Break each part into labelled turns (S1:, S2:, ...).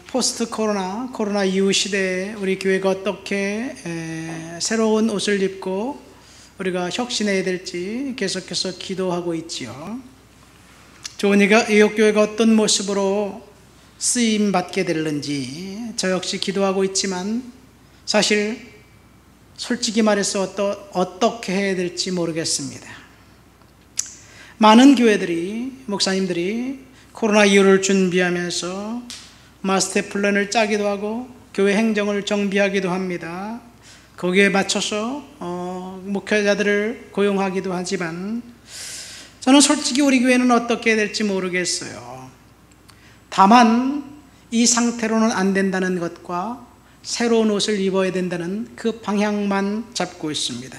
S1: 포스트 코로나 이후 시대에 우리 교회가 어떻게 새로운 옷을 입고 우리가 혁신해야 될지 계속해서 기도하고 있지요. 좋은 이웃교회가 어떤 모습으로 쓰임 받게 될는지 저 역시 기도하고 있지만 사실 솔직히 말해서 어떻게 해야 될지 모르겠습니다. 많은 교회들이, 목사님들이 코로나 이후를 준비하면서 마스터 플랜을 짜기도 하고 교회 행정을 정비하기도 합니다. 거기에 맞춰서 목회자들을 고용하기도 하지만 저는 솔직히 우리 교회는 어떻게 해야 될지 모르겠어요. 다만 이 상태로는 안 된다는 것과 새로운 옷을 입어야 된다는 그 방향만 잡고 있습니다.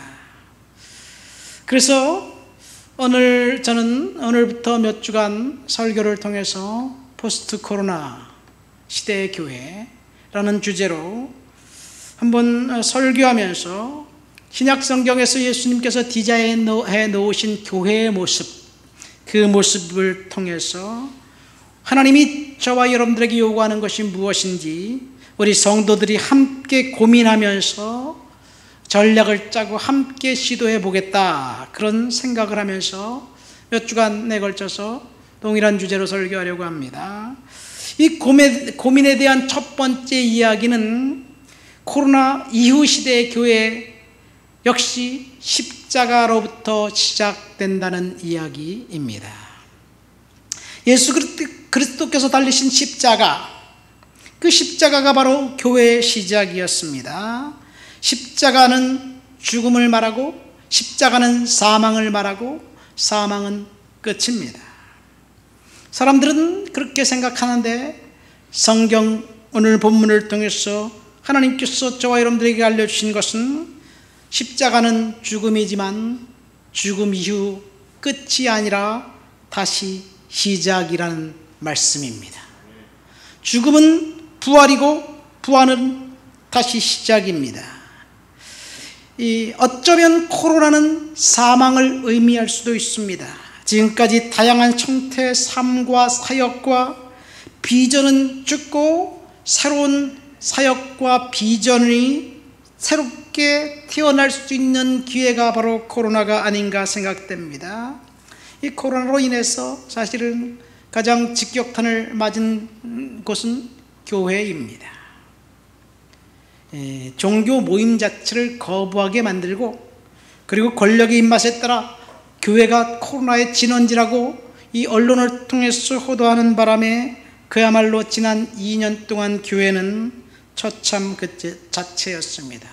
S1: 그래서 저는 오늘부터 몇 주간 설교를 통해서 포스트 코로나 시대의 교회라는 주제로 한번 설교하면서 신약 성경에서 예수님께서 디자인해 놓으신 교회의 모습, 그 모습을 통해서 하나님이 저와 여러분들에게 요구하는 것이 무엇인지 우리 성도들이 함께 고민하면서 전략을 짜고 함께 시도해 보겠다, 그런 생각을 하면서 몇 주간에 걸쳐서 동일한 주제로 설교하려고 합니다. 이 고민에 대한 첫 번째 이야기는 코로나 이후 시대의 교회 역시 십자가로부터 시작된다는 이야기입니다. 예수 그리스도께서 달리신 십자가, 그 십자가가 바로 교회의 시작이었습니다. 십자가는 죽음을 말하고 십자가는 사망을 말하고 사망은 끝입니다. 사람들은 그렇게 생각하는데 성경 오늘 본문을 통해서 하나님께서 저와 여러분들에게 알려주신 것은 십자가는 죽음이지만 죽음 이후 끝이 아니라 다시 시작이라는 말씀입니다. 죽음은 부활이고 부활은 다시 시작입니다. 어쩌면 코로나는 사망을 의미할 수도 있습니다. 지금까지 다양한 형태의 삶과 사역과 비전은 죽고 새로운 사역과 비전이 새롭게 태어날 수 있는 기회가 바로 코로나가 아닌가 생각됩니다. 이 코로나로 인해서 사실은 가장 직격탄을 맞은 곳은 교회입니다. 종교 모임 자체를 거부하게 만들고, 그리고 권력의 입맛에 따라 교회가 코로나의 진원지라고 이 언론을 통해서 호도하는 바람에 그야말로 지난 2년 동안 교회는 처참 그 자체였습니다.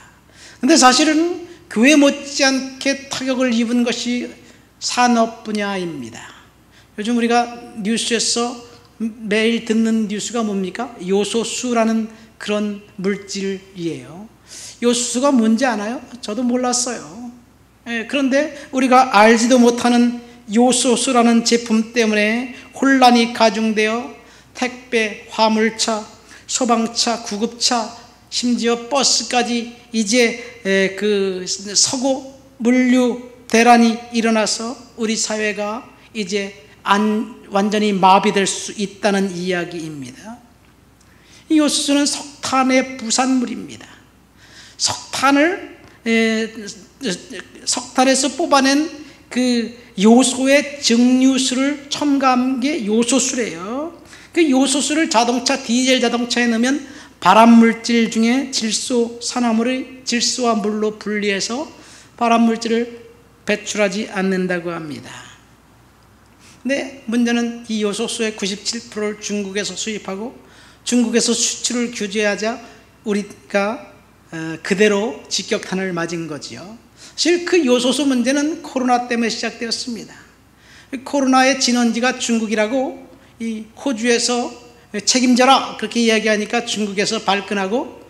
S1: 그런데 사실은 교회 못지않게 타격을 입은 것이 산업 분야입니다. 요즘 우리가 뉴스에서 매일 듣는 뉴스가 뭡니까? 요소수라는 그런 물질이에요. 요소수가 뭔지 아나요? 저도 몰랐어요. 그런데 우리가 알지도 못하는 요소수라는 제품 때문에 혼란이 가중되어 택배, 화물차, 소방차, 구급차, 심지어 버스까지 이제 서고 물류 대란이 일어나서 우리 사회가 이제 완전히 마비될 수 있다는 이야기입니다. 이 요소수는 석탄의 부산물입니다. 석탄에서 뽑아낸 그 요소의 증류수를 첨가한 게 요소수래요. 그 요소수를 디젤 자동차에 넣으면 발암물질 중에 산화물의 질소와 물로 분리해서 발암물질을 배출하지 않는다고 합니다. 근데 문제는 이 요소수의 97%를 중국에서 수입하고 중국에서 수출을 규제하자 우리가 그대로 직격탄을 맞은 거지요. 사실 그 요소수 문제는 코로나 때문에 시작되었습니다. 코로나의 진원지가 중국이라고 이 호주에서 책임져라 그렇게 이야기하니까 중국에서 발끈하고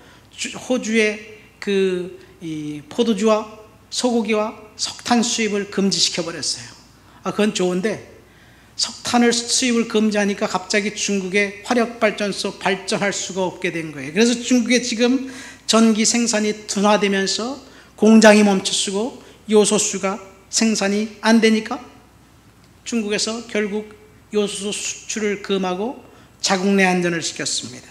S1: 호주의 이 포도주와 소고기와 석탄 수입을 금지시켜 버렸어요. 그건 좋은데 석탄을 수입을 금지하니까 갑자기 중국의 화력발전소 발전할 수가 없게 된 거예요. 그래서 중국에 지금 전기 생산이 둔화되면서 공장이 멈춰서고 요소수가 생산이 안 되니까 중국에서 결국 요소수 수출을 금하고 자국 내 안전을 시켰습니다.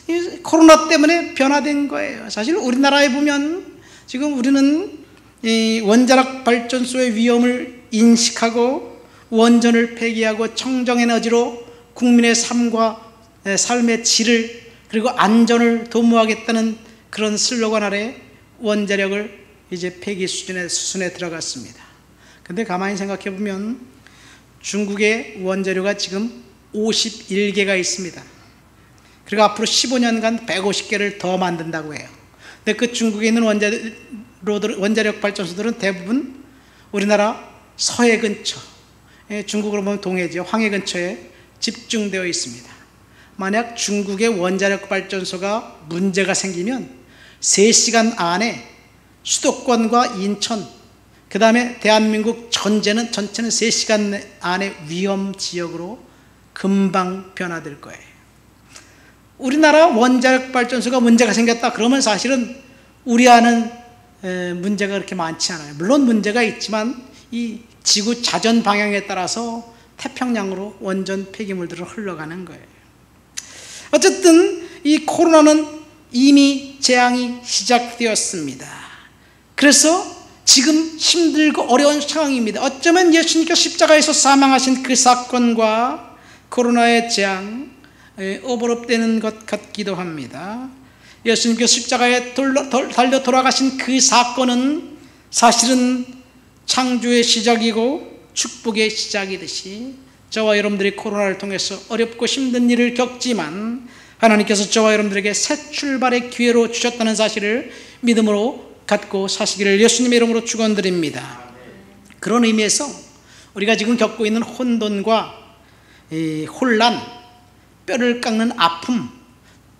S1: 이 코로나 때문에 변화된 거예요. 사실 우리나라에 보면 지금 우리는 이 원자력 발전소의 위험을 인식하고 원전을 폐기하고 청정에너지로 국민의 삶의 질을 그리고 안전을 도모하겠다는 그런 슬로건 아래 원자력을 이제 폐기 수순에 들어갔습니다. 근데 가만히 생각해 보면 중국의 원자료가 지금 51개가 있습니다. 그리고 앞으로 15년간 150개를 더 만든다고 해요. 근데 그 중국에 있는 원자력 발전소들은 대부분 우리나라 서해 근처, 중국으로 보면 동해죠, 황해 근처에 집중되어 있습니다. 만약 중국의 원자력 발전소가 문제가 생기면 3시간 안에 수도권과 인천, 그 다음에 대한민국 전체는 3시간 안에 위험 지역으로 금방 변화될 거예요. 우리나라 원자력 발전소가 문제가 생겼다 그러면 사실은 우리 아는 문제가 그렇게 많지 않아요. 물론 문제가 있지만 이 지구 자전 방향에 따라서 태평양으로 원전 폐기물들은 흘러가는 거예요. 어쨌든 이 코로나는 이미 재앙이 시작되었습니다. 그래서 지금 힘들고 어려운 상황입니다. 어쩌면 예수님께서 십자가에서 사망하신 그 사건과 코로나의 재앙 오버랩되는 것 같기도 합니다. 예수님께서 십자가에 달려 돌아가신 그 사건은 사실은 창조의 시작이고 축복의 시작이듯이 저와 여러분들이 코로나를 통해서 어렵고 힘든 일을 겪지만 하나님께서 저와 여러분들에게 새 출발의 기회로 주셨다는 사실을 믿음으로 갖고 사시기를 예수님의 이름으로 축원드립니다. 그런 의미에서 우리가 지금 겪고 있는 혼돈과 혼란, 뼈를 깎는 아픔,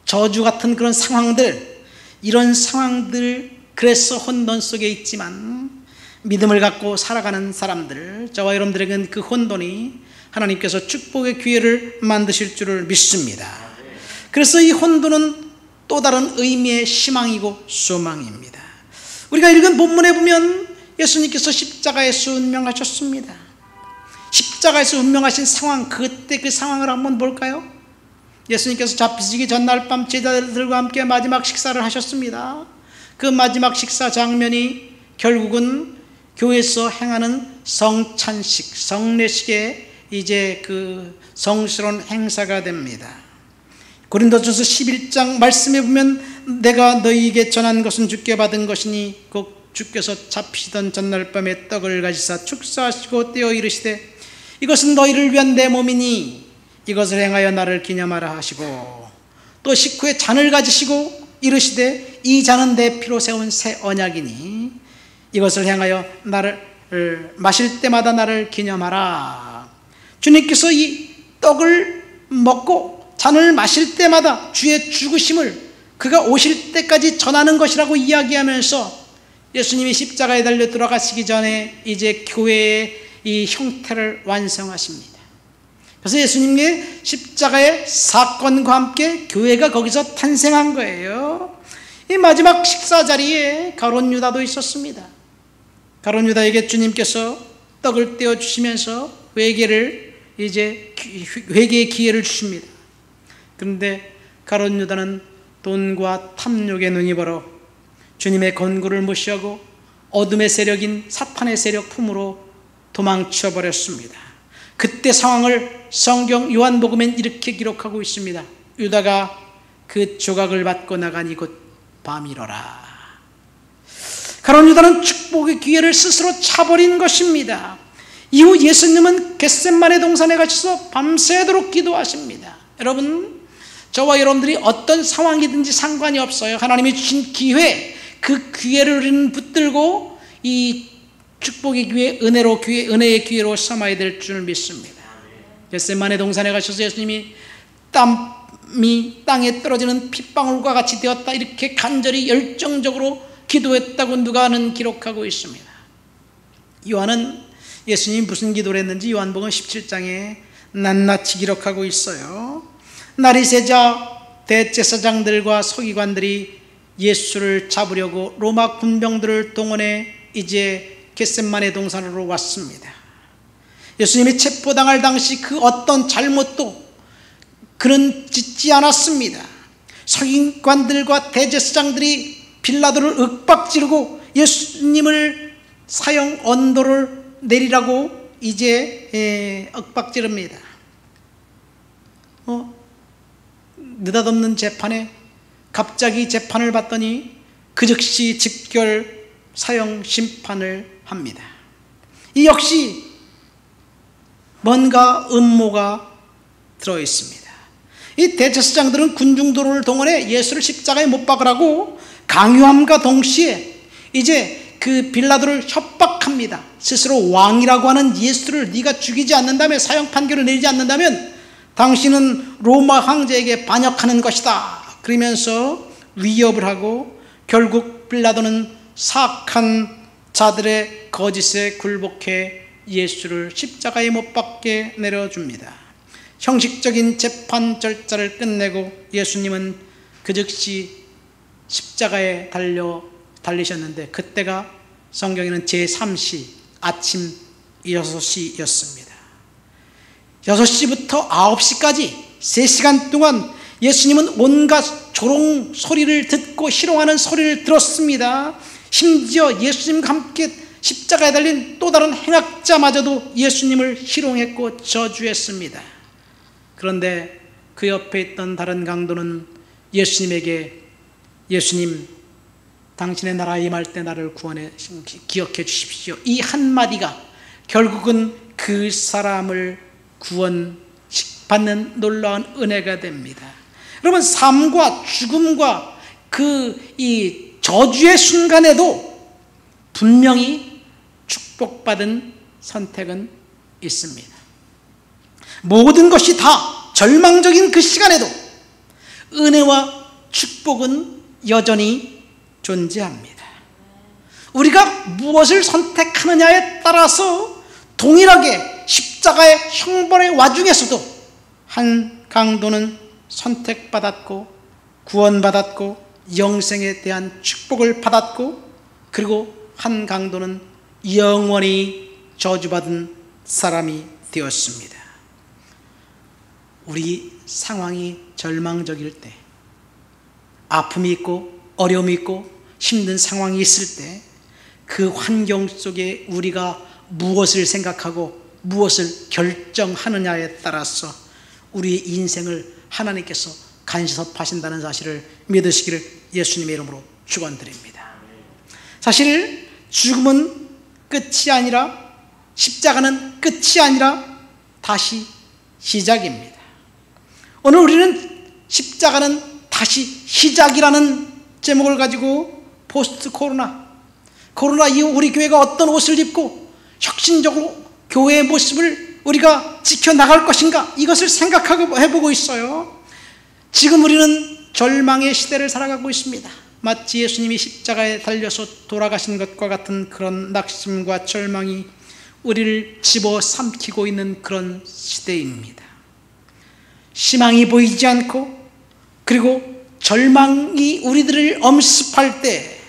S1: 저주 같은 그런 상황들, 이런 상황들, 그래서 혼돈 속에 있지만 믿음을 갖고 살아가는 사람들, 저와 여러분들에게는 그 혼돈이 하나님께서 축복의 기회를 만드실 줄을 믿습니다. 그래서 이 혼돈은 또 다른 의미의 희망이고 소망입니다. 우리가 읽은 본문에 보면 예수님께서 십자가에서 운명하셨습니다. 십자가에서 운명하신 상황, 그때 그 상황을 한번 볼까요? 예수님께서 잡히시기 전날 밤 제자들과 함께 마지막 식사를 하셨습니다. 그 마지막 식사 장면이 결국은 교회에서 행하는 성찬식, 성례식의 이제 그 성스러운 행사가 됩니다. 고린도전서 11장 말씀에 보면 내가 너희에게 전한 것은 주께 받은 것이니 곧 주께서 잡히시던 전날 밤에 떡을 가지사 축사하시고 떼어 이르시되 이것은 너희를 위한 내 몸이니 이것을 행하여 나를 기념하라 하시고 또 식후에 잔을 가지시고 이르시되 이 잔은 내 피로 세운 새 언약이니 이것을 행하여 나를 마실 때마다 나를 기념하라. 주님께서 이 떡을 먹고 잔을 마실 때마다 주의 죽으심을 그가 오실 때까지 전하는 것이라고 이야기하면서 예수님이 십자가에 달려 돌아가시기 전에 이제 교회의 이 형태를 완성하십니다. 그래서 예수님의 십자가의 사건과 함께 교회가 거기서 탄생한 거예요. 이 마지막 식사 자리에 가룟 유다도 있었습니다. 가룟 유다에게 주님께서 떡을 떼어 주시면서 회개의 기회를 주십니다. 그런데 가룟 유다는 돈과 탐욕에 눈이 벌어 주님의 권고를 무시하고 어둠의 세력인 사탄의 세력 품으로 도망쳐 버렸습니다. 그때 상황을 성경 요한복음엔 이렇게 기록하고 있습니다. 유다가 그 조각을 받고 나가니 곧 밤이로라. 가룟 유다는 축복의 기회를 스스로 차버린 것입니다. 이후 예수님은 겟셋마네 동산에 가셔서 밤새도록 기도하십니다. 여러분, 저와 여러분들이 어떤 상황이든지 상관이 없어요. 하나님이 주신 기회, 그 기회를 우리는 붙들고 이 축복의 기회, 은혜의 기회로 삼아야 될 줄 믿습니다. 겟셋마네 동산에 가셔서 예수님이 땀이 땅에 떨어지는 핏방울과 같이 되었다, 이렇게 간절히 열정적으로 기도했다고 누가는 기록하고 있습니다. 요한은 예수님이 무슨 기도를 했는지 요한복음 17장에 낱낱이 기록하고 있어요. 날이 새자 대제사장들과 서기관들이 예수를 잡으려고 로마 군병들을 동원해 이제 겟셋마네 동산으로 왔습니다. 예수님이 체포당할 당시 그 어떤 잘못도 그는 짓지 않았습니다. 서기관들과 대제사장들이 빌라도를 윽박지르고 예수님을 사형 언도를 내리라고 이제 윽박지릅니다. 느닷없는 재판에 갑자기 재판을 받더니 그 즉시 즉결 사형 심판을 합니다. 이 역시 뭔가 음모가 들어있습니다. 이 대제사장들은 군중도로를 동원해 예수를 십자가에 못 박으라고 강요함과 동시에 이제 그 빌라도를 협박합니다. 스스로 왕이라고 하는 예수를 네가 죽이지 않는다면, 사형 판결을 내리지 않는다면 당신은 로마 황제에게 반역하는 것이다. 그러면서 위협을 하고 결국 빌라도는 사악한 자들의 거짓에 굴복해 예수를 십자가에 못 박게 내려줍니다. 형식적인 재판 절차를 끝내고 예수님은 그 즉시 십자가에 달리셨는데, 그때가 성경에는 제3시 아침 6시였습니다. 6시부터 9시까지 3시간 동안 예수님은 온갖 조롱 소리를 듣고 희롱하는 소리를 들었습니다. 심지어 예수님과 함께 십자가에 달린 또 다른 행악자마저도 예수님을 희롱했고 저주했습니다. 그런데 그 옆에 있던 다른 강도는 예수님에게, 예수님, 당신의 나라에 임할 때 나를 구원해 기억해 주십시오, 이 한마디가 결국은 그 사람을 구원받는 놀라운 은혜가 됩니다. 여러분, 삶과 죽음과 이 저주의 순간에도 분명히 축복받은 선택은 있습니다. 모든 것이 다 절망적인 그 시간에도 은혜와 축복은 여전히 존재합니다. 우리가 무엇을 선택하느냐에 따라서 동일하게 십자가의 형벌의 와중에서도 한 강도는 선택받았고 구원받았고 영생에 대한 축복을 받았고, 그리고 한 강도는 영원히 저주받은 사람이 되었습니다. 우리 상황이 절망적일 때, 아픔이 있고 어려움이 있고 힘든 상황이 있을 때, 그 환경 속에 우리가 무엇을 생각하고 무엇을 결정하느냐에 따라서 우리의 인생을 하나님께서 간섭하신다는 사실을 믿으시기를 예수님의 이름으로 축원드립니다. 사실 죽음은 끝이 아니라, 십자가는 끝이 아니라 다시 시작입니다. 오늘 우리는 십자가는 다시 시작이라는 제목을 가지고 포스트 코로나 이후 우리 교회가 어떤 옷을 입고 혁신적으로 교회의 모습을 우리가 지켜나갈 것인가, 이것을 생각해보고 있어요. 지금 우리는 절망의 시대를 살아가고 있습니다. 마치 예수님이 십자가에 달려서 돌아가신 것과 같은 그런 낙심과 절망이 우리를 집어삼키고 있는 그런 시대입니다. 희망이 보이지 않고, 그리고 절망이 우리들을 엄습할 때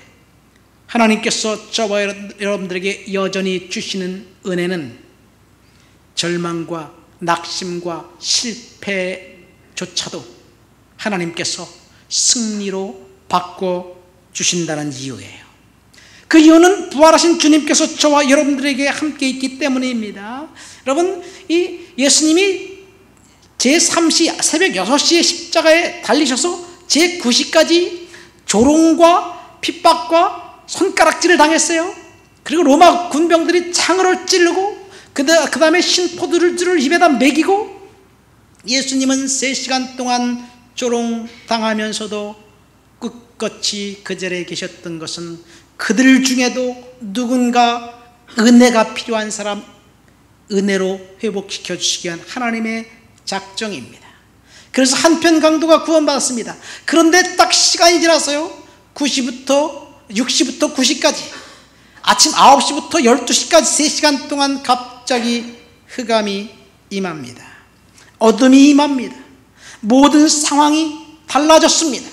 S1: 하나님께서 저와 여러분들에게 여전히 주시는 은혜는 절망과 낙심과 실패조차도 하나님께서 승리로 바꿔주신다는 이유예요. 그 이유는 부활하신 주님께서 저와 여러분들에게 함께 있기 때문입니다. 여러분, 이 예수님이 제3시 새벽 6시에 십자가에 달리셔서 제9시까지 조롱과 핍박과 손가락질을 당했어요. 그리고 로마 군병들이 창으로 찌르고 그 다음에 신포도주를 입에다 먹이고, 예수님은 3시간 동안 조롱당하면서도 끝끝이 그 자리에 계셨던 것은 그들 중에도 누군가 은혜가 필요한 사람 은혜로 회복시켜 주시기 위한 하나님의 작정입니다. 그래서 한편 강도가 구원받았습니다. 그런데 딱 시간이 지났어요. 6시부터 9시까지, 아침 9시부터 12시까지 3시간 동안 갑자기 흑암이 임합니다. 어둠이 임합니다. 모든 상황이 달라졌습니다.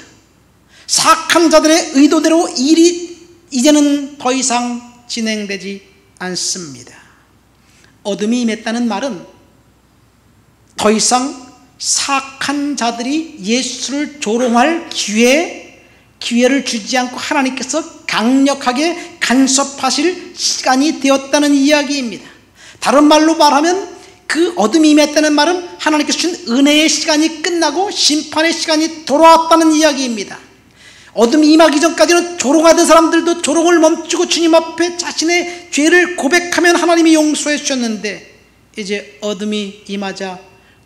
S1: 사악한 자들의 의도대로 일이 이제는 더 이상 진행되지 않습니다. 어둠이 임했다는 말은 더 이상 사악한 자들이 예수를 조롱할 기회를 주지 않고 하나님께서 강력하게 간섭하실 시간이 되었다는 이야기입니다. 다른 말로 말하면 그 어둠이 임했다는 말은 하나님께서 주신 은혜의 시간이 끝나고 심판의 시간이 돌아왔다는 이야기입니다. 어둠이 임하기 전까지는 조롱하던 사람들도 조롱을 멈추고 주님 앞에 자신의 죄를 고백하면 하나님이 용서해 주셨는데, 이제 어둠이 임하자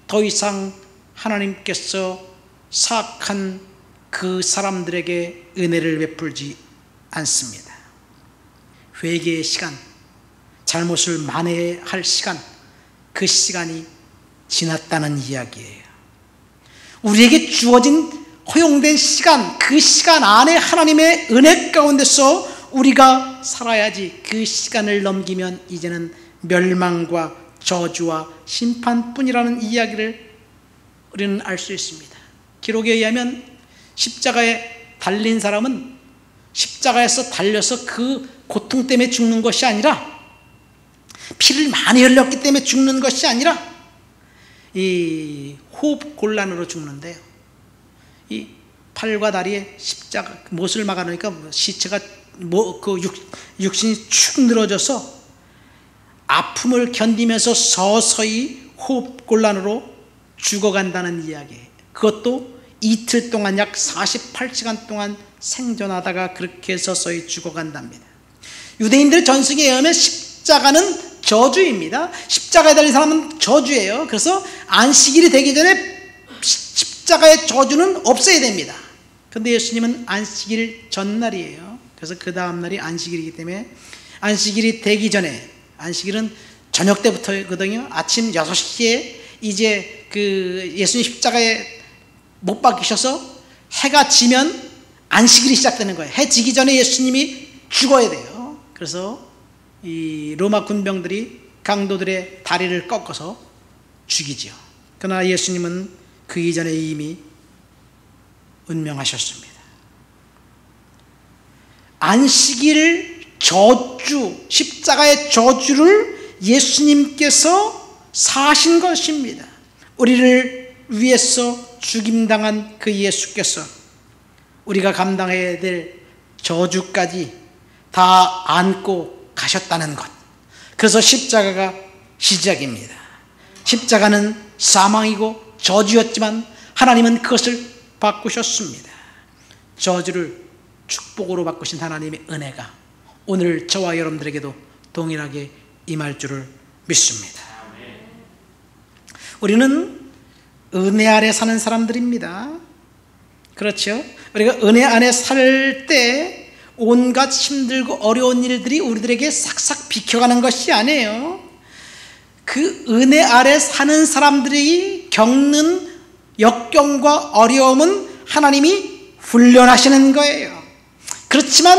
S1: 더 이상 하나님께서 사악한 그 사람들에게 은혜를 베풀지 않습니다. 회개의 시간, 잘못을 만회할 시간, 그 시간이 지났다는 이야기예요. 우리에게 주어진 허용된 시간, 그 시간 안에 하나님의 은혜 가운데서 우리가 살아야지. 그 시간을 넘기면 이제는 멸망과 저주와 심판뿐이라는 이야기를 우리는 알 수 있습니다. 기록에 의하면 십자가에 달린 사람은 십자가에서 달려서 그 고통 때문에 죽는 것이 아니라, 피를 많이 흘렸기 때문에 죽는 것이 아니라 이 호흡 곤란으로 죽는데요. 이 팔과 다리에 십자가 못을 막아놓으니까 시체가 그 육신이 축 늘어져서 아픔을 견디면서 서서히 호흡 곤란으로 죽어간다는 이야기예요. 그것도 이틀 동안 약 48시간 동안 생존하다가 그렇게 서서히 죽어간답니다. 유대인들의 전승에 의하면 십자가는 저주입니다. 십자가에 달린 사람은 저주예요. 그래서 안식일이 되기 전에 십자가의 저주는 없어야 됩니다. 그런데 예수님은 안식일 전날이에요. 그래서 그 다음날이 안식일이기 때문에 안식일이 되기 전에, 안식일은 저녁 때부터거든요. 아침 6시에 이제 그 예수님 십자가에 못 박히셔서 해가 지면 안식일이 시작되는 거예요. 해 지기 전에 예수님이 죽어야 돼요. 그래서 이 로마 군병들이 강도들의 다리를 꺾어서 죽이지요. 그러나 예수님은 그 이전에 이미 운명하셨습니다. 안식일 저주, 십자가의 저주를 예수님께서 사신 것입니다. 우리를 위해서 죽임당한 그 예수께서 우리가 감당해야 될 저주까지 다 안고 가셨다는 것. 그래서 십자가가 시작입니다. 십자가는 사망이고 저주였지만 하나님은 그것을 바꾸셨습니다. 저주를 축복으로 바꾸신 하나님의 은혜가 오늘 저와 여러분들에게도 동일하게 임할 줄을 믿습니다. 우리는 은혜 아래 사는 사람들입니다. 그렇죠? 우리가 은혜 안에 살 때 온갖 힘들고 어려운 일들이 우리들에게 싹싹 비켜가는 것이 아니에요. 그 은혜 아래 사는 사람들이 겪는 역경과 어려움은 하나님이 훈련하시는 거예요. 그렇지만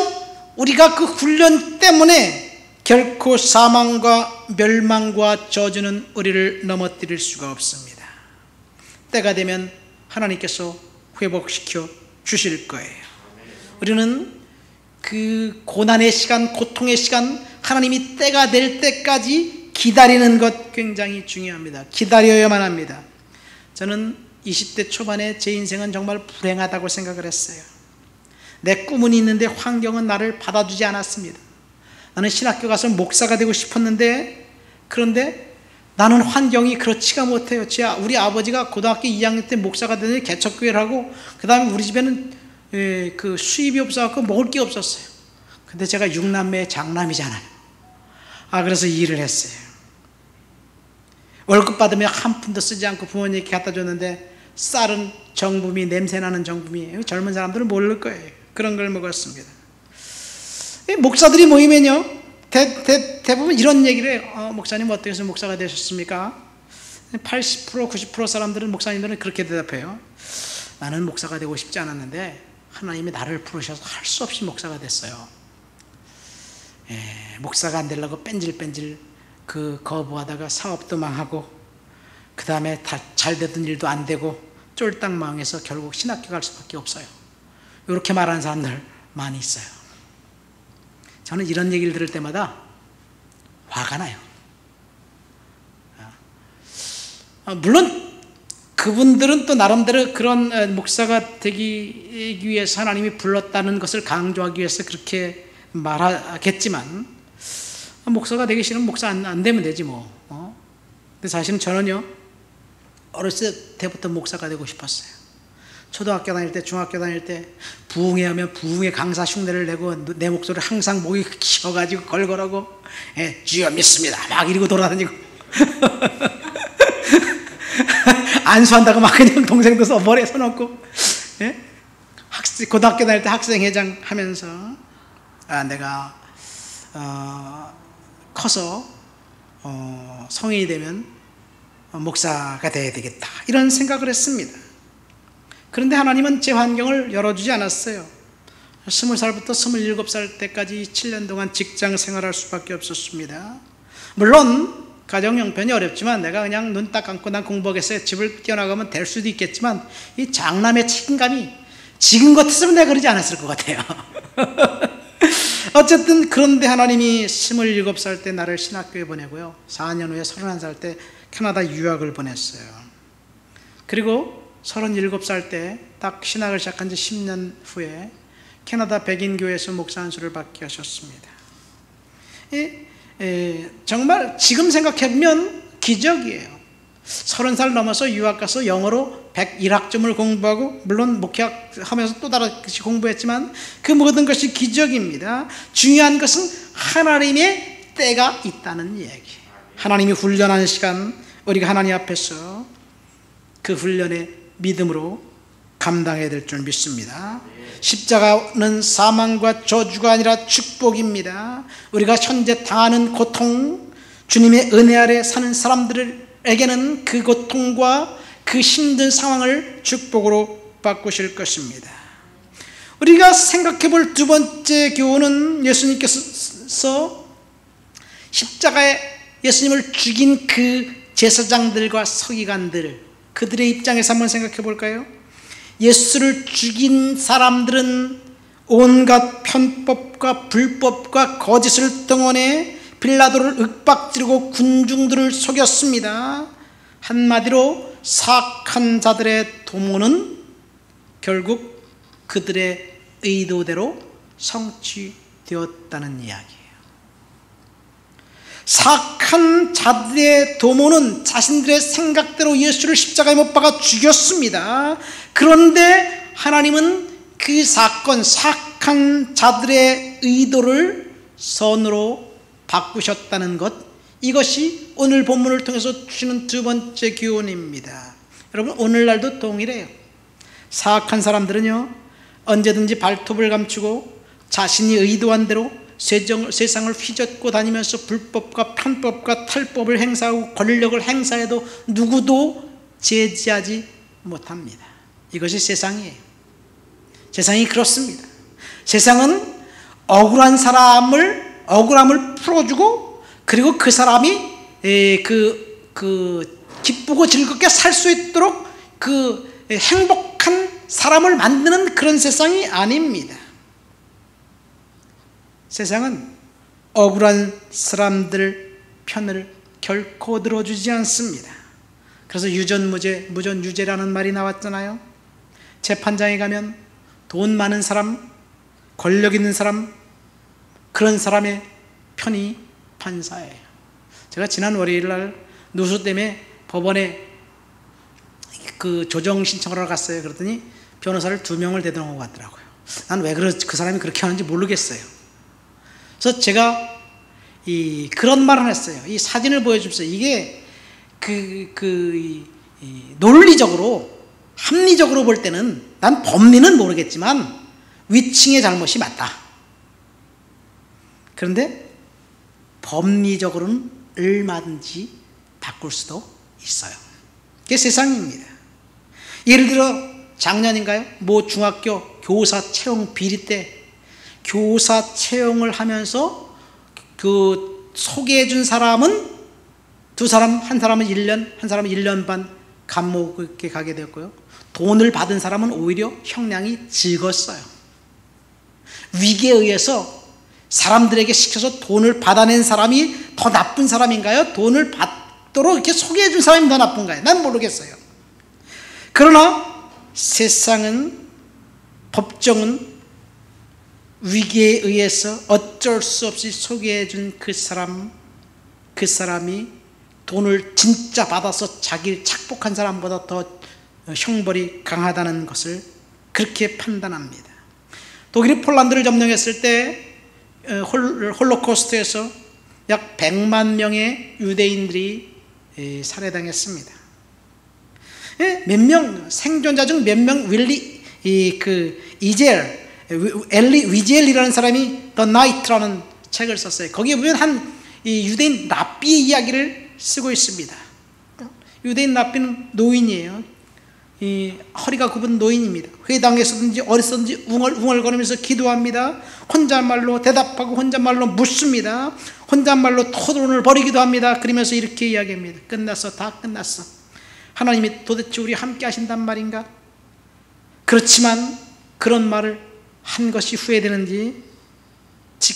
S1: 우리가 그 훈련 때문에 결코 사망과 멸망과 저주는 우리를 넘어뜨릴 수가 없습니다. 때가 되면 하나님께서 회복시켜 주실 거예요. 우리는 그 고난의 시간, 고통의 시간, 하나님이 때가 될 때까지 기다리는 것 굉장히 중요합니다. 기다려야만 합니다. 저는 20대 초반에 제 인생은 정말 불행하다고 생각을 했어요. 내 꿈은 있는데 환경은 나를 받아주지 않았습니다. 나는 신학교 가서 목사가 되고 싶었는데, 그런데 나는 환경이 그렇지가 못해요. 우리 아버지가 고등학교 2학년 때 목사가 되는데 개척교회를 하고, 그 다음에 우리 집에는 그 수입이 없어서 먹을 게 없었어요. 근데 제가 6남매의 장남이잖아요. 그래서 일을 했어요. 월급 받으면 한 푼도 쓰지 않고 부모님께 갖다 줬는데, 쌀은 정부미, 냄새나는 정부미. 젊은 사람들은 모를 거예요. 그런 걸 먹었습니다. 목사들이 모이면요, 대부분 이런 얘기를 해요. 목사님 어떻게 해서 목사가 되셨습니까? 80%, 90% 사람들은, 목사님들은 그렇게 대답해요. 나는 목사가 되고 싶지 않았는데 하나님이 나를 부르셔서 할 수 없이 목사가 됐어요. 목사가 안 되려고 뺀질뺀질 거부하다가 사업도 망하고, 그 다음에 잘 되던 일도 안 되고 쫄딱 망해서 결국 신학교 갈 수밖에 없어요. 이렇게 말하는 사람들 많이 있어요. 저는 이런 얘기를 들을 때마다 화가 나요. 물론 그분들은 또 나름대로 그런 목사가 되기 위해서 하나님이 불렀다는 것을 강조하기 위해서 그렇게 말하겠지만, 목사가 되기 싫으면 목사 안 되면 되지 뭐. 근데 사실은 저는요, 어렸을 때부터 목사가 되고 싶었어요. 초등학교 다닐 때, 중학교 다닐 때 부흥회 하면 부흥회 강사 흉내를 내고 내 목소리를 항상 목이 키워가지고 걸걸하고, 주여 믿습니다 막 이러고 돌아다니고 안수한다고 막 그냥 동생도 머리에 손얹고, 고등학교 다닐 때 학생회장 하면서 내가 커서 성인이 되면 목사가 돼야 되겠다, 이런 생각을 했습니다. 그런데 하나님은 제 환경을 열어주지 않았어요. 20살부터 27살 때까지 7년 동안 직장 생활할 수밖에 없었습니다. 물론 가정 형편이 어렵지만 내가 그냥 눈 딱 감고 난 공부하겠어요, 집을 뛰어나가면 될 수도 있겠지만, 이 장남의 책임감이 지금 같았으면 내가 그러지 않았을 것 같아요. 어쨌든 그런데 하나님이 27살 때 나를 신학교에 보내고요, 4년 후에 31살 때 캐나다 유학을 보냈어요. 그리고 37살 때 딱 신학을 시작한 지 10년 후에 캐나다 백인교회에서 목사 안수를 받게 하셨습니다. 정말 지금 생각해보면 기적이에요. 30살 넘어서 유학 가서 영어로 101학점을 공부하고, 물론 목회하면서 또 다르게 공부했지만 그 모든 것이 기적입니다. 중요한 것은 하나님의 때가 있다는 얘기예요. 하나님이 훈련하는 시간, 우리가 하나님 앞에서 그 훈련의 믿음으로 감당해야 될 줄 믿습니다. 십자가는 사망과 저주가 아니라 축복입니다. 우리가 현재 당하는 고통, 주님의 은혜 아래 사는 사람들에게는 그 고통과 그 힘든 상황을 축복으로 바꾸실 것입니다. 우리가 생각해 볼 두 번째 교훈은, 예수님께서 십자가에 예수님을 죽인 그 제사장들과 서기관들, 그들의 입장에서 한번 생각해 볼까요? 예수를 죽인 사람들은 온갖 편법과 불법과 거짓을 동원해 빌라도를 윽박지르고 군중들을 속였습니다. 한마디로 사악한 자들의 도모는 결국 그들의 의도대로 성취되었다는 이야기예요. 사악한 자들의 도모는 자신들의 생각대로 예수를 십자가에 못 박아 죽였습니다. 그런데 하나님은 그 사건, 사악한 자들의 의도를 선으로 바꾸셨다는 것, 이것이 오늘 본문을 통해서 주시는 두 번째 교훈입니다. 여러분, 오늘날도 동일해요. 사악한 사람들은요, 언제든지 발톱을 감추고 자신이 의도한 대로 세상을 휘젓고 다니면서 불법과 편법과 탈법을 행사하고 권력을 행사해도 누구도 제지하지 못합니다. 이것이 세상이에요. 세상이 그렇습니다. 세상은 억울한 사람을 억울함을 풀어주고, 그리고 그 사람이 기쁘고 즐겁게 살 수 있도록 그 행복한 사람을 만드는 그런 세상이 아닙니다. 세상은 억울한 사람들 편을 결코 들어주지 않습니다. 그래서 유전무죄, 무전유죄라는 말이 나왔잖아요. 재판장에 가면 돈 많은 사람, 권력 있는 사람, 그런 사람의 편이 판사예요. 제가 지난 월요일 날 누수 때문에 법원에 그 조정 신청을 하러 갔어요. 그랬더니 변호사를 2명을 대동하고 갔더라고요. 난 왜 그 사람이 그렇게 하는지 모르겠어요. 그래서 제가 그런 말을 했어요. 이 사진을 보여주면서, 이게 논리적으로, 합리적으로 볼 때는, 난 법리는 모르겠지만 위층의 잘못이 맞다. 그런데 법리적으로는 얼마든지 바꿀 수도 있어요. 그게 세상입니다. 예를 들어 작년인가요? 모 중학교 교사 채용 비리 때 교사 채용을 하면서 그 소개해 준 사람은 두 사람, 한 사람은 1년, 한 사람은 1년 반 감옥에 가게 되었고요. 돈을 받은 사람은 오히려 형량이 적었어요. 위기에 의해서 사람들에게 시켜서 돈을 받아낸 사람이 더 나쁜 사람인가요? 돈을 받도록 이렇게 소개해 준 사람이 더 나쁜가요? 난 모르겠어요. 그러나 세상은, 법정은 위기에 의해서 어쩔 수 없이 소개해 준 그 사람이 돈을 진짜 받아서 자기를 착복한 사람보다 더 형벌이 강하다는 것을 그렇게 판단합니다. 독일이 폴란드를 점령했을 때 홀로코스트에서 약 100만 명의 유대인들이 살해당했습니다. 몇 명, 생존자 중 몇 명, 엘리 위젤이라는 사람이 The Night라는 책을 썼어요. 거기에 보면 한 유대인 랍비의 이야기를 쓰고 있습니다. 유대인 랍비는 노인이에요. 허리가 굽은 노인입니다. 회당에서든지 어디서든지 웅얼웅얼거리면서 기도합니다. 혼잣말로 대답하고 혼잣말로 묻습니다. 혼잣말로 토론을 벌이기도 합니다. 그러면서 이렇게 이야기합니다. 끝났어. 다 끝났어. 하나님이 도대체 우리 함께 하신단 말인가? 그렇지만 그런 말을 한 것이 후회되는지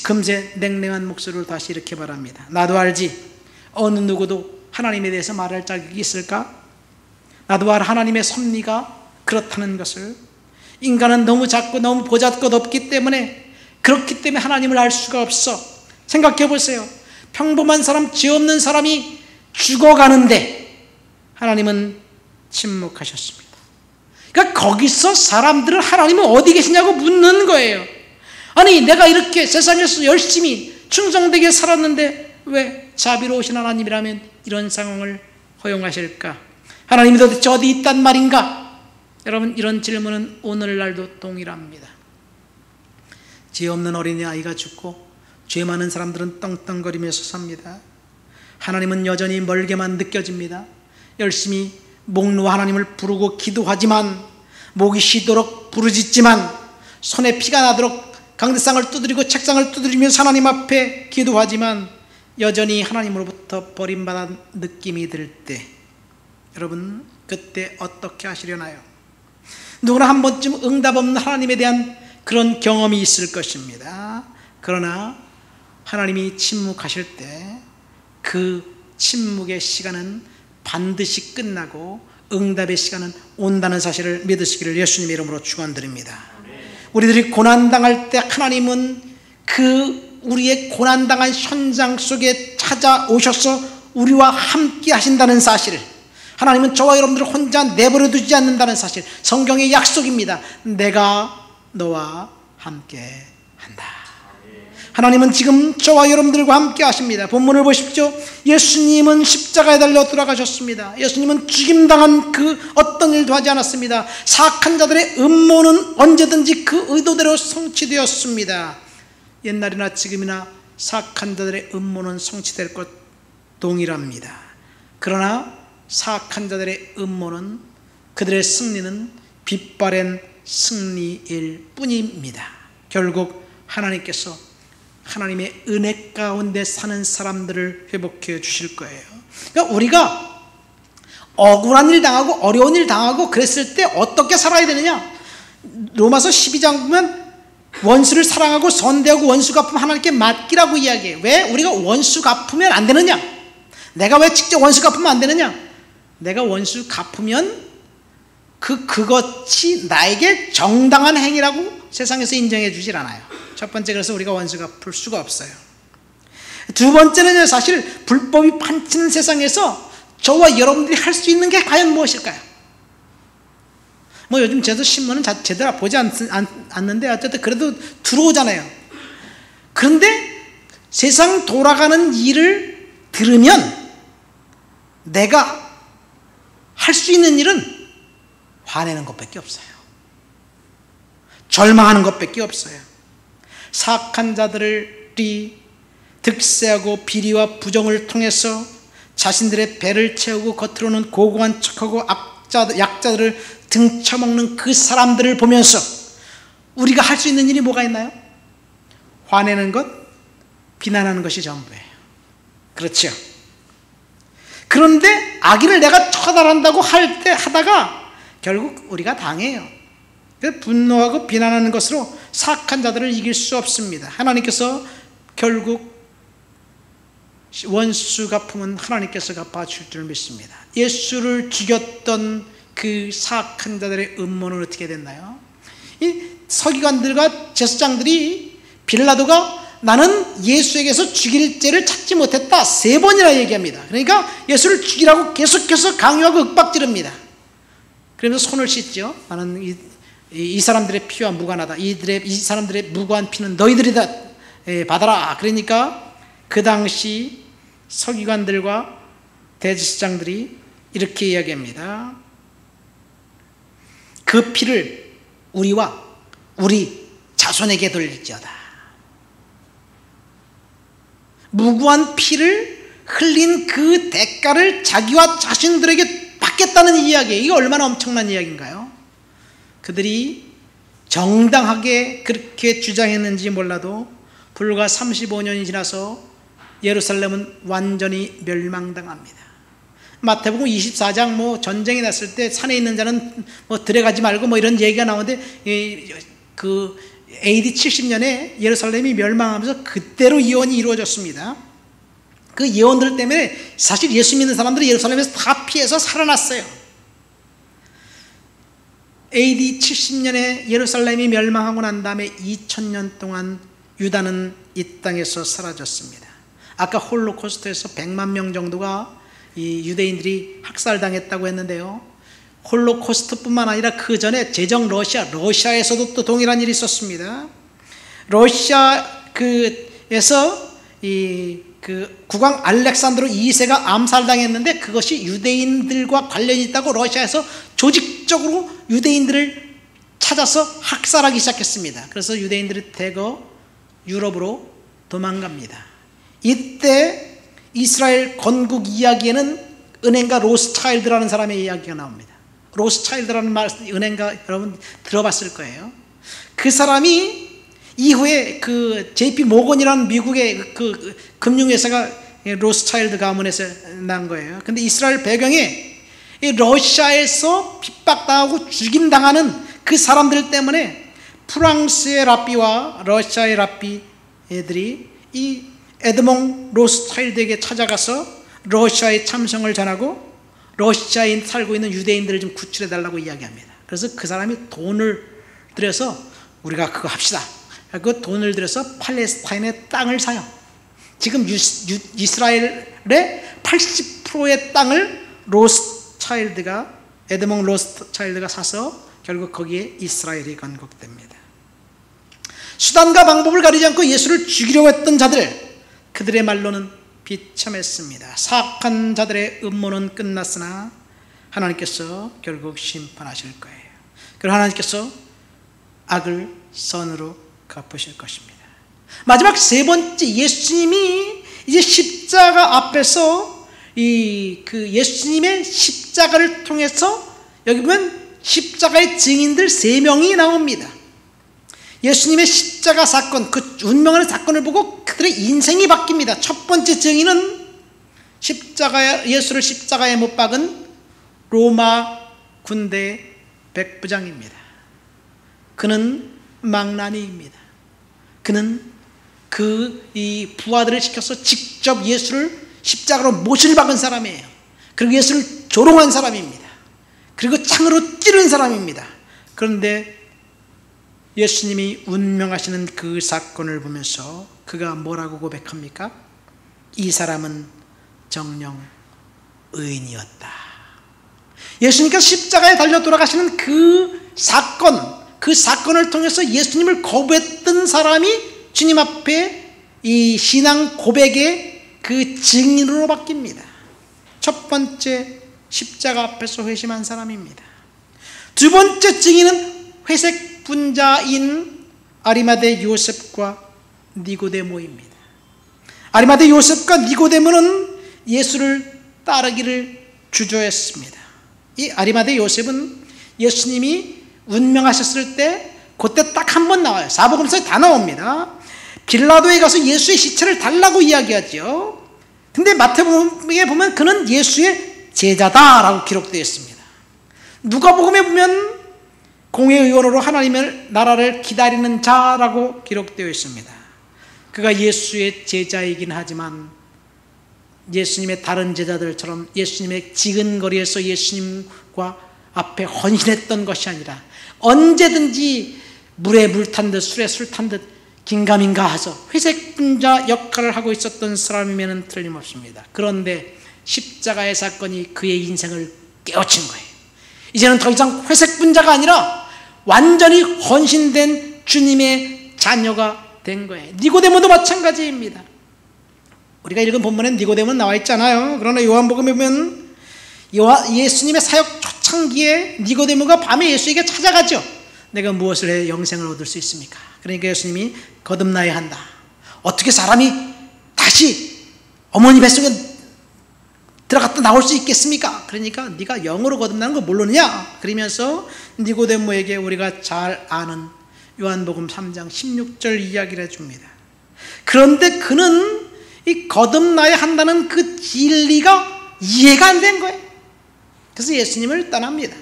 S1: 금세 냉랭한 목소리로 다시 이렇게 말합니다. 나도 알지. 어느 누구도 하나님에 대해서 말할 자격이 있을까? 나도 알아. 하나님의 섭리가 그렇다는 것을. 인간은 너무 작고 너무 보잘것없기 때문에, 그렇기 때문에 하나님을 알 수가 없어. 생각해 보세요. 평범한 사람, 죄 없는 사람이 죽어가는데 하나님은 침묵하셨습니다. 그러니까 거기서 사람들은 하나님은 어디 계시냐고 묻는 거예요. 아니, 내가 이렇게 세상에서 열심히 충성되게 살았는데 왜 자비로우신 하나님이라면 이런 상황을 허용하실까? 하나님이 도대체 어디 있단 말인가? 여러분, 이런 질문은 오늘날도 동일합니다. 죄 없는 어린아이가 죽고 죄 많은 사람들은 떵떵거리면서 삽니다. 하나님은 여전히 멀게만 느껴집니다. 열심히 목 놓아 하나님을 부르고 기도하지만, 목이 쉬도록 부르짖지만, 손에 피가 나도록 강대상을 두드리고 책상을 두드리면서 하나님 앞에 기도하지만 여전히 하나님으로부터 버림받은 느낌이 들 때, 여러분, 그때 어떻게 하시려나요? 누구나 한 번쯤 응답 없는 하나님에 대한 그런 경험이 있을 것입니다. 그러나 하나님이 침묵하실 때 그 침묵의 시간은 반드시 끝나고 응답의 시간은 온다는 사실을 믿으시기를 예수님의 이름으로 축원드립니다. 우리들이 고난당할 때 하나님은 그 우리의 고난당한 현장 속에 찾아오셔서 우리와 함께 하신다는 사실을, 하나님은 저와 여러분들을 혼자 내버려 두지 않는다는 사실, 성경의 약속입니다. 내가 너와 함께 한다. 하나님은 지금 저와 여러분들과 함께 하십니다. 본문을 보십시오. 예수님은 십자가에 달려 돌아가셨습니다. 예수님은 죽임당한 그 어떤 일도 하지 않았습니다. 사악한 자들의 음모는 언제든지 그 의도대로 성취되었습니다. 옛날이나 지금이나 사악한 자들의 음모는 성취될 것 동일합니다. 그러나 사악한 자들의 음모는, 그들의 승리는 빛바랜 승리일 뿐입니다. 결국 하나님께서 하나님의 은혜 가운데 사는 사람들을 회복해 주실 거예요. 그러니까 우리가 억울한 일 당하고 어려운 일 당하고 그랬을 때 어떻게 살아야 되느냐? 로마서 12장 보면 원수를 사랑하고 선대하고 원수 갚으면 하나님께 맡기라고 이야기해요. 왜? 우리가 원수 갚으면 안 되느냐? 내가 왜 직접 원수 갚으면 안 되느냐? 내가 원수 갚으면 그것이 나에게 정당한 행위라고 세상에서 인정해 주질 않아요. 첫 번째, 그래서 우리가 원수 갚을 수가 없어요. 두 번째는 사실 불법이 판치는 세상에서 저와 여러분들이 할 수 있는 게 과연 무엇일까요? 뭐 요즘 저도 신문은 제대로 보지 않는데 어쨌든 그래도 들어오잖아요. 그런데 세상 돌아가는 일을 들으면 내가 할 수 있는 일은 화내는 것밖에 없어요. 절망하는 것밖에 없어요. 사악한 자들이 득세하고 비리와 부정을 통해서 자신들의 배를 채우고 겉으로는 고고한 척하고 약자들을 등쳐먹는 그 사람들을 보면서 우리가 할 수 있는 일이 뭐가 있나요? 화내는 것, 비난하는 것이 전부예요. 그렇죠? 그런데 악인을 내가 처단한다고 하다가 결국 우리가 당해요. 분노하고 비난하는 것으로 사악한 자들을 이길 수 없습니다. 하나님께서 결국 원수 갚으면 하나님께서 갚아줄 줄 믿습니다. 예수를 죽였던 그 사악한 자들의 음모는 어떻게 됐나요? 이 서기관들과 제사장들이 빌라도가 나는 예수에게서 죽일 죄를 찾지 못했다 3번이나 얘기합니다. 그러니까 예수를 죽이라고 계속해서 강요하고 윽박지릅니다. 그러면서 손을 씻죠. 나는 이 사람들의 피와 무관하다. 이 사람들의 무고한 피는 너희들이다 받아라. 그러니까 그 당시 서기관들과 대제사장들이 이렇게 이야기합니다. 그 피를 우리와 우리 자손에게 돌릴지어다. 무고한 피를 흘린 그 대가를 자기와 자신들에게 받겠다는 이야기예요. 이게 얼마나 엄청난 이야기인가요? 그들이 정당하게 그렇게 주장했는지 몰라도 불과 35년이 지나서 예루살렘은 완전히 멸망당합니다. 마태복음 24장 전쟁이 났을 때 산에 있는 자는 들어가지 말고 이런 얘기가 나오는데 그 AD 70년에 예루살렘이 멸망하면서 그때로 예언이 이루어졌습니다. 그 예언들 때문에 사실 예수 믿는 사람들이 예루살렘에서 다 피해서 살아났어요. AD 70년에 예루살렘이 멸망하고 난 다음에 2000년 동안 유다는 이 땅에서 사라졌습니다. 아까 홀로코스트에서 100만 명 정도가 이 유대인들이 학살당했다고 했는데요. 홀로코스트뿐만 아니라 그 전에 제정 러시아에서도 또 동일한 일이 있었습니다. 러시아에서 그 국왕 알렉산드로 2세가 암살당했는데 그것이 유대인들과 관련이 있다고 러시아에서 조직적으로 유대인들을 찾아서 학살하기 시작했습니다. 그래서 유대인들이 대거 유럽으로 도망갑니다. 이때 이스라엘 건국 이야기에는 은행가 로스차일드라는 사람의 이야기가 나옵니다. 로스차일드라는 은행가 여러분 들어봤을 거예요. 그 사람이 이후에 그 JP 모건이라는 미국의 그 금융회사가 로스차일드 가문에서 난 거예요. 근데 이스라엘 배경에 이 러시아에서 핍박당하고 죽임당하는 그 사람들 때문에 프랑스의 랍비와 러시아의 랍비 애들이 이 에드몽 로스차일드에게 찾아가서 러시아의 참성을 전하고 러시아에 살고 있는 유대인들을 좀 구출해달라고 이야기합니다. 그래서 그 사람이 돈을 들여서 우리가 그거 합시다. 그 돈을 들여서 팔레스타인의 땅을 사요. 지금 이스라엘의 80%의 땅을 에드몽 로스차일드가 사서 결국 거기에 이스라엘이 건국됩니다. 수단과 방법을 가리지 않고 예수를 죽이려고 했던 자들, 그들의 말로는 비참했습니다. 사악한 자들의 음모는 끝났으나 하나님께서 결국 심판하실 거예요. 그리고 하나님께서 악을 선으로 갚으실 것입니다. 마지막 3번째, 예수님이 이제 십자가 앞에서 그 예수님의 십자가를 통해서 여기 보면 십자가의 증인들 3명이 나옵니다. 예수님의 십자가 사건, 그 운명하는 사건을 보고 그들의 인생이 바뀝니다. 첫 번째 증인은 예수를 십자가에 못 박은 로마 군대 백부장입니다. 그는 망나니입니다. 그는 이 부하들을 시켜서 직접 예수를 십자가로 못을 박은 사람이에요. 그리고 예수를 조롱한 사람입니다. 그리고 창으로 찌른 사람입니다. 그런데 예수님이 운명하시는 그 사건을 보면서 그가 뭐라고 고백합니까? 이 사람은 정녕 의인이었다. 예수님께서 십자가에 달려 돌아가시는 그 사건을 통해서 예수님을 거부했던 사람이 주님 앞에 이 신앙 고백의 그 증인으로 바뀝니다. 첫 번째, 십자가 앞에서 회심한 사람입니다. 두 번째 증인은 회색 분자인 아리마대 요셉과 니고데모입니다. 아리마대 요셉과 니고데모는 예수를 따르기를 주저했습니다. 이 아리마대 요셉은 예수님이 운명하셨을 때 그때 딱 한 번 나와요. 사복음서에 다 나옵니다. 빌라도에 가서 예수의 시체를 달라고 이야기하죠. 근데 마태복음에 보면 그는 예수의 제자다라고 기록되어 있습니다. 누가복음에 보면 공회의원으로 하나님의 나라를 기다리는 자라고 기록되어 있습니다. 그가 예수의 제자이긴 하지만 예수님의 다른 제자들처럼 예수님의 지근거리에서 예수님과 앞에 헌신했던 것이 아니라 언제든지 물에 물 탄 듯 술에 술 탄 듯 긴가민가 하서 회색분자 역할을 하고 있었던 사람이면 틀림없습니다. 그런데 십자가의 사건이 그의 인생을 깨우친 거예요. 이제는 더 이상 회색분자가 아니라 완전히 헌신된 주님의 자녀가 된 거예요. 니고데모도 마찬가지입니다. 우리가 읽은 본문에 니고데모는 나와 있잖아요. 그러나 요한복음에 보면 예수님의 사역 초창기에 니고데모가 밤에 예수에게 찾아가죠. 내가 무엇을 해 영생을 얻을 수 있습니까? 그러니까 예수님이 거듭나야 한다. 어떻게 사람이 다시 어머니 뱃속에 들어갔다 나올 수 있겠습니까? 그러니까 네가 영으로 거듭나는 거 모르느냐? 그러면서 니고데모에게 우리가 잘 아는 요한복음 3장 16절 이야기를 해줍니다. 그런데 그는 이 거듭나야 한다는 그 진리가 이해가 안 된 거예요. 그래서 예수님을 떠납니다.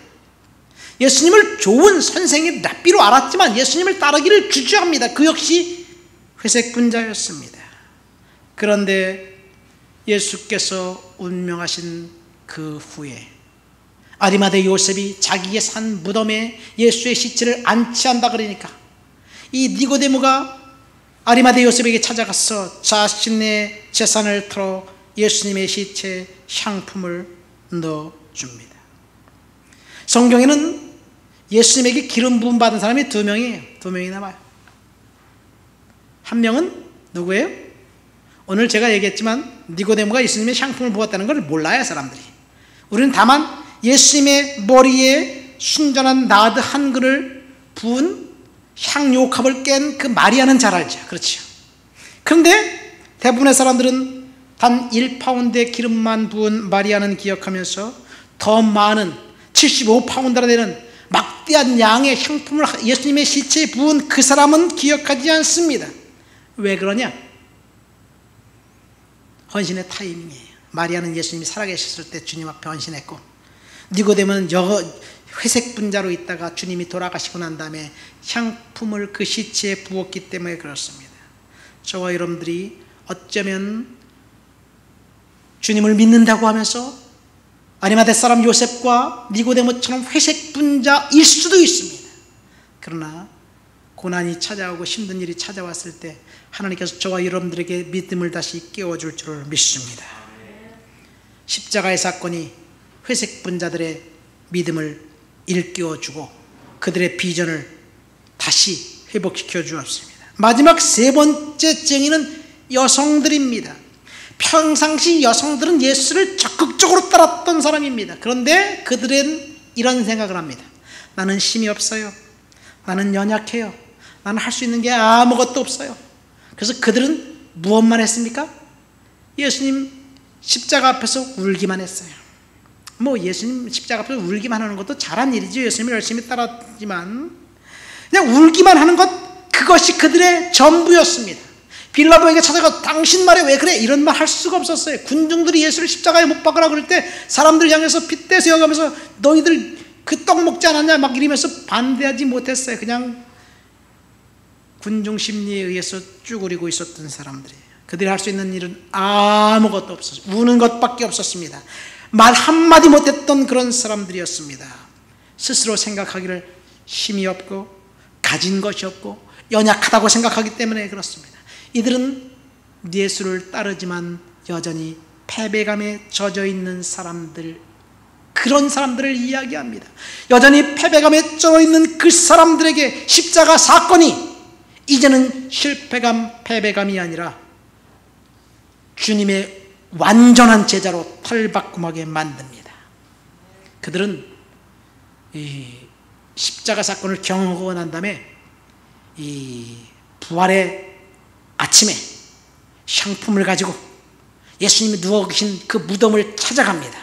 S1: 예수님을 좋은 선생님 랍비로 알았지만 예수님을 따르기를 주저합니다. 그 역시 회색분자였습니다. 그런데 예수께서 운명하신 그 후에 아리마대 요셉이 자기의 산 무덤에 예수의 시체를 안치한다 그러니까 이 니고데모가 아리마대 요셉에게 찾아가서 자신의 재산을 털어 예수님의 시체에 향품을 넣어줍니다. 성경에는 예수님에게 기름 부음 받은 사람이 두 명이 남아요. 한 명은 누구예요? 오늘 제가 얘기했지만 니고데모가 예수님의 향품을 부었다는 걸 몰라요, 사람들이. 우리는 다만 예수님의 머리에 순전한 나드 한 그릇을 부은 향료컵을 깬 그 마리아는 잘 알죠. 그렇죠. 그런데 대부분의 사람들은 단 1파운드의 기름만 부은 마리아는 기억하면서 더 많은 75파운드나 되는 막대한 양의 향품을 예수님의 시체에 부은 그 사람은 기억하지 않습니다. 왜 그러냐? 헌신의 타이밍이에요. 마리아는 예수님이 살아계셨을 때 주님 앞에 헌신했고, 니고데모는 회색 분자로 있다가 주님이 돌아가시고 난 다음에 향품을 그 시체에 부었기 때문에 그렇습니다. 저와 여러분들이 어쩌면 주님을 믿는다고 하면서 아리마대 사람 요셉과 니고데모처럼 회색 분자일 수도 있습니다. 그러나 고난이 찾아오고 힘든 일이 찾아왔을 때 하나님께서 저와 여러분들에게 믿음을 다시 깨워줄 줄을 믿습니다. 십자가의 사건이 회색 분자들의 믿음을 일깨워주고 그들의 비전을 다시 회복시켜 주었습니다. 마지막 세 번째 증인은 여성들입니다. 평상시 여성들은 예수를 적극적으로 따랐던 사람입니다. 그런데 그들은 이런 생각을 합니다. 나는 힘이 없어요. 나는 연약해요. 나는 할 수 있는 게 아무것도 없어요. 그래서 그들은 무엇만 했습니까? 예수님 십자가 앞에서 울기만 했어요. 예수님 십자가 앞에서 울기만 하는 것도 잘한 일이죠. 예수님을 열심히 따랐지만 그냥 울기만 하는 것, 그것이 그들의 전부였습니다. 빌라도에게 찾아가 당신 말에 왜 그래? 이런 말 할 수가 없었어요. 군중들이 예수를 십자가에 못 박으라 그럴 때 사람들 향해서 핏대 세워가면서 너희들 그 떡 먹지 않았냐 막 이러면서 반대하지 못했어요. 그냥 군중 심리에 의해서 쭈그리고 있었던 사람들이에요. 그들이 할 수 있는 일은 아무것도 없었어요. 우는 것밖에 없었습니다. 말 한마디 못했던 그런 사람들이었습니다. 스스로 생각하기를 힘이 없고 가진 것이 없고 연약하다고 생각하기 때문에 그렇습니다. 이들은 예수를 따르지만 여전히 패배감에 젖어 있는 사람들, 그런 사람들을 이야기합니다. 여전히 패배감에 젖어 있는 그 사람들에게 십자가 사건이 이제는 실패감, 패배감이 아니라 주님의 완전한 제자로 탈바꿈하게 만듭니다. 그들은 이 십자가 사건을 경험하고 난 다음에 이 부활의 아침에 향품을 가지고 예수님이 누워 계신 그 무덤을 찾아갑니다.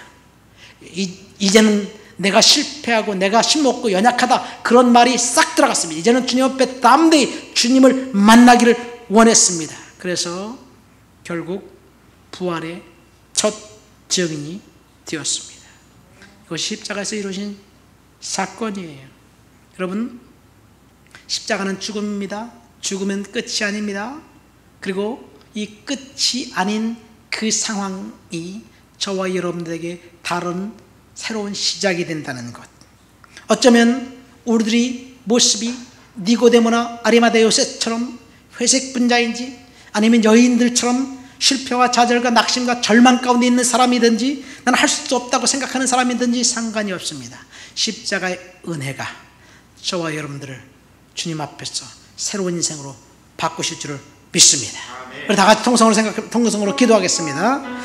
S1: 이제는 내가 실패하고 내가 힘없고 연약하다 그런 말이 싹 들어갔습니다. 이제는 주님 앞에 담대히 주님을 만나기를 원했습니다. 그래서 결국 부활의 첫 증인이 되었습니다. 이것이 십자가에서 이루어진 사건이에요. 여러분, 십자가는 죽음입니다. 죽으면 끝이 아닙니다. 그리고 이 끝이 아닌 그 상황이 저와 여러분들에게 다른 새로운 시작이 된다는 것, 어쩌면 우리들이 모습이 니고데모나 아리마대 요셉처럼 회색 분자인지 아니면 여인들처럼 실패와 좌절과 낙심과 절망 가운데 있는 사람이든지 나는 할 수 없다고 생각하는 사람이든지 상관이 없습니다. 십자가의 은혜가 저와 여러분들을 주님 앞에서 새로운 인생으로 바꾸실 줄을 믿습니다. 우리 다 같이 통성으로 기도하겠습니다.